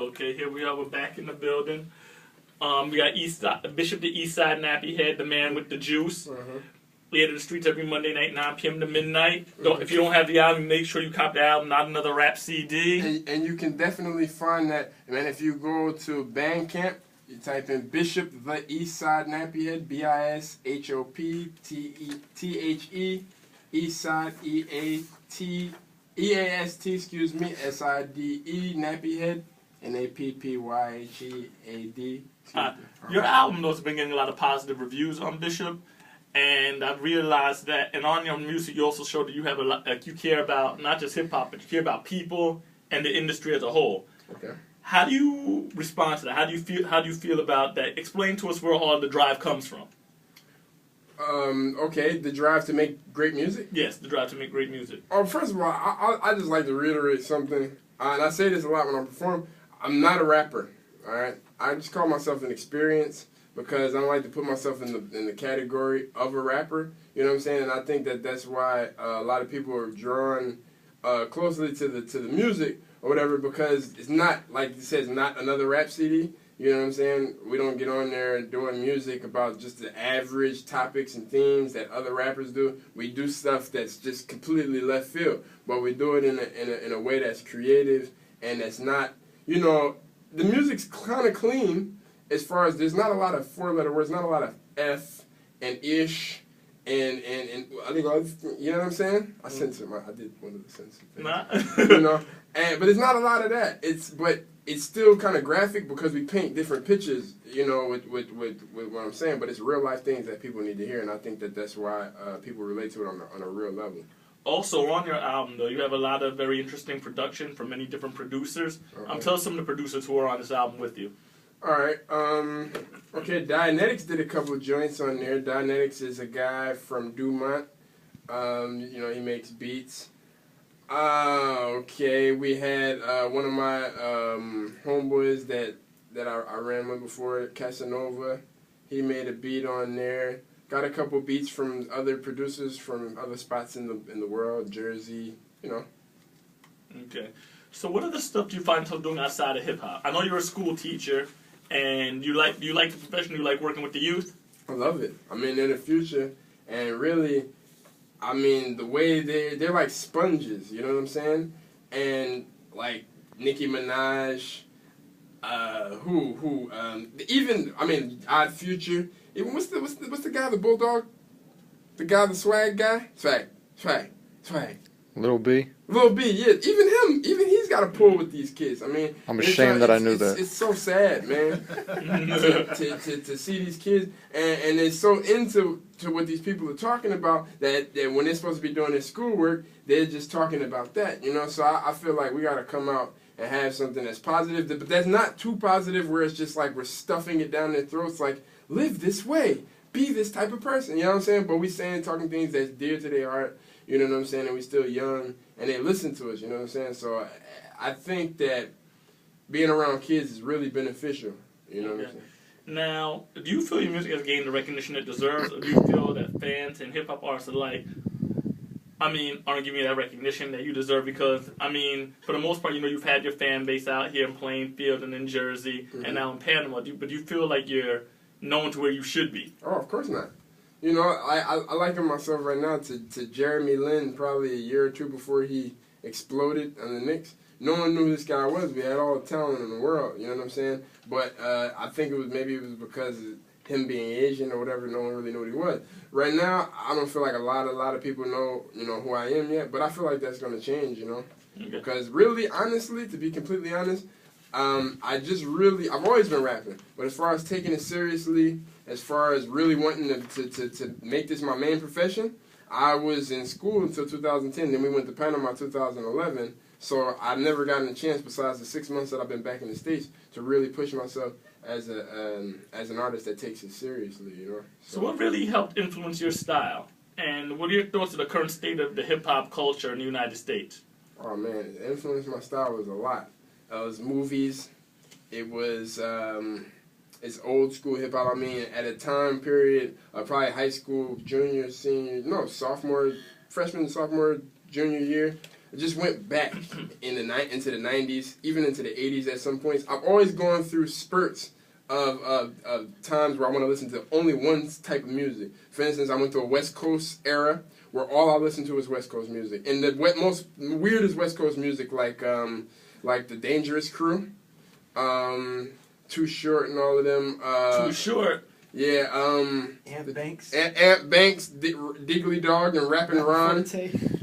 Okay, here we are. We're back in the building. We got Bishop the Eastside Nappyhead, the man with the juice. We in the streets every Monday night, 9 p.m. to midnight. If you don't have the album, make sure you cop the album, not another rap CD. And you can definitely find that, man, if you go to Bandcamp, you type in Bishop the Eastside Nappyhead, BISHOPTHE, Eastside, EAST, excuse me, SIDE, Nappyhead, NAPPYHEAD. Your album, though, has been getting a lot of positive reviews on Bishop. And I've realized that, and on your music, you also show that you have a lot, like you care about not just hip hop, but you care about people and the industry as a whole. Okay. How do you respond to that? How do you feel? How do you feel about that? Explain to us where all the drive comes from. Okay, the drive to make great music. Yes, the drive to make great music. First of all, I just like to reiterate something, and I say this a lot when I perform. I'm not a rapper. All right, I just call myself an experience. Because I don't like to put myself in the category of a rapper, you know what I'm saying? And I think that's why a lot of people are drawn closely to the music or whatever, because it's not, like you said, it's not another rap CD, you know what I'm saying? We don't get on there doing music about just the average topics and themes that other rappers do. We do stuff that's just completely left field, but we do it in a way that's creative and that's not, you know, the music's kind of clean. As far as there's not a lot of four-letter words, not a lot of F and ish and I think you know what I'm saying? I censored I did one of the censored things. Nah. You know, but it's not a lot of that. But it's still kind of graphic because we paint different pictures, you know, with what I'm saying. But it's real life things that people need to hear, and I think that's why people relate to it on a real level. Also, on your album, though, you have a lot of very interesting production from many different producers. Okay. Tell us some of the producers who are on this album with you. All right. Okay, Dianetics did a couple of joints on there. Dianetics is a guy from Dumont. You know, he makes beats. Okay, we had one of my homeboys that I ran with before, Casanova. He made a beat on there. Got a couple beats from other producers from other spots in the world, Jersey, you know. Okay. So what other stuff do you find yourself doing outside of hip-hop? I know you're a school teacher. And you like the profession? You like working with the youth? I love it. I mean, they're the future, and really, I mean, the way they're like sponges. You know what I'm saying? And like Nicki Minaj, even I mean, Odd Future. Even what's the guy, the Bulldog, the guy, the swag guy, swag. Lil B? Lil B, yeah. Even he's got to pull with these kids. I mean, I'm ashamed that I knew that. It's so sad, man, to see these kids, and they're so into what these people are talking about that when they're supposed to be doing their schoolwork, they're just talking about that, you know? So I feel like we got to come out and have something that's positive, but that's not too positive where it's just like we're stuffing it down their throats, like, live this way, be this type of person, you know what I'm saying? But we talking things that's dear to their heart. You know what I'm saying? And we're still young, and they listen to us, you know what I'm saying? So I think that being around kids is really beneficial, you know what I'm saying? Now, do you feel your music has gained the recognition it deserves, or do you feel that fans and hip-hop artists alike, aren't giving you that recognition that you deserve? Because, for the most part, you know, you've had your fan base out here in Plainfield and in Jersey, and now in Panama, but do you feel like you're known to where you should be? Oh, of course not. You know, I liken myself right now to Jeremy Lin probably a year or two before he exploded on the Knicks. No one knew who this guy was. We had all the talent in the world, you know what I'm saying? But I think it was because of him being Asian or whatever. No one really knew what he was. Right now, I don't feel like a lot of people know, you know, who I am yet. But I feel like that's going to change, you know? Okay. Because really, honestly, to be completely honest, I've always been rapping. But as far as taking it seriously, as far as really wanting to make this my main profession, I was in school until 2010. Then we went to Panama 2011. So I've never gotten a chance, besides the 6 months that I've been back in the States, to really push myself as an artist that takes it seriously, you know. So what really helped influence your style? And what are your thoughts of the current state of the hip-hop culture in the United States? Oh, man, it influenced my style was a lot. It was movies. It was... it's old school hip hop. At a time period, probably high school, freshman, sophomore, junior year, It just went back into the 90s, even into the 80s at some points. I'm always going through spurts of times where I want to listen to only one type of music. For instance, I went through a West Coast era where all I listened to was West Coast music. And the most weirdest West Coast music, like the Dangerous Crew, Too Short and all of them. Too Short. Yeah, Ant Banks. Ant Banks, Diggly Dog, and Rappin' Ron.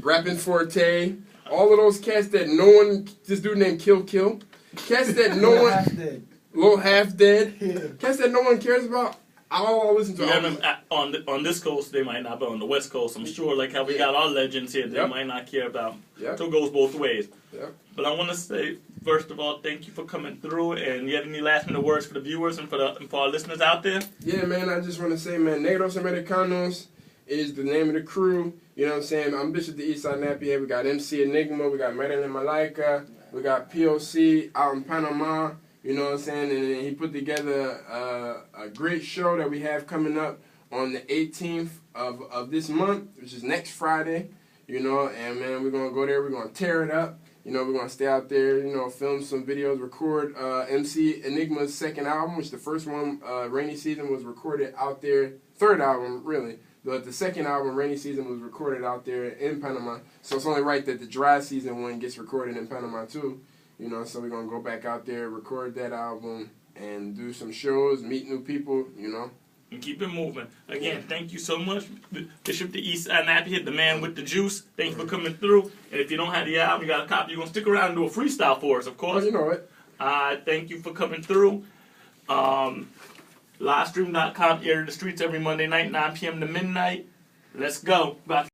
Rappin' Forte. All of those cats that no one, this dude named Kill Kill. Cats that no one, Lil Half Dead. Yeah. Cats that no one cares about. I'll listen to. Yeah, on this coast they might not, but on the West Coast, I'm sure, like how we got our legends here, they might not care about. Yep. So it goes both ways. Yep. But I want to say, first of all, thank you for coming through, and you have any last minute words for the viewers and for our listeners out there? Yeah, man, I just want to say, man, Negros Americanos is the name of the crew. You know what I'm saying? I'm Bishop the Eastside Nappyhead. We got MC Enigma. We got Marilyn Malaika. We got POC out in Panama. You know what I'm saying? And he put together a great show that we have coming up on the 18th of this month, which is next Friday. You know, and man, we're going to go there. We're going to tear it up. You know, we're going to stay out there, you know, film some videos, record MC Enigma's second album, which the first one, Rainy Season, was recorded out there. Third album, really. The second album, Rainy Season, was recorded out there in Panama. So it's only right that the dry season one gets recorded in Panama, too. You know, so we're going to go back out there, record that album, and do some shows, meet new people, you know. And keep it moving. Again, thank you so much, Bishop the Eastside Nappyhead, the man with the juice. Thank you for coming through. And if you don't have the album, you got a copy, you're going to stick around and do a freestyle for us, of course. Oh, you know it. Thank you for coming through. Livestream.com, air to the streets every Monday night, 9 p.m. to midnight. Let's go. Bye.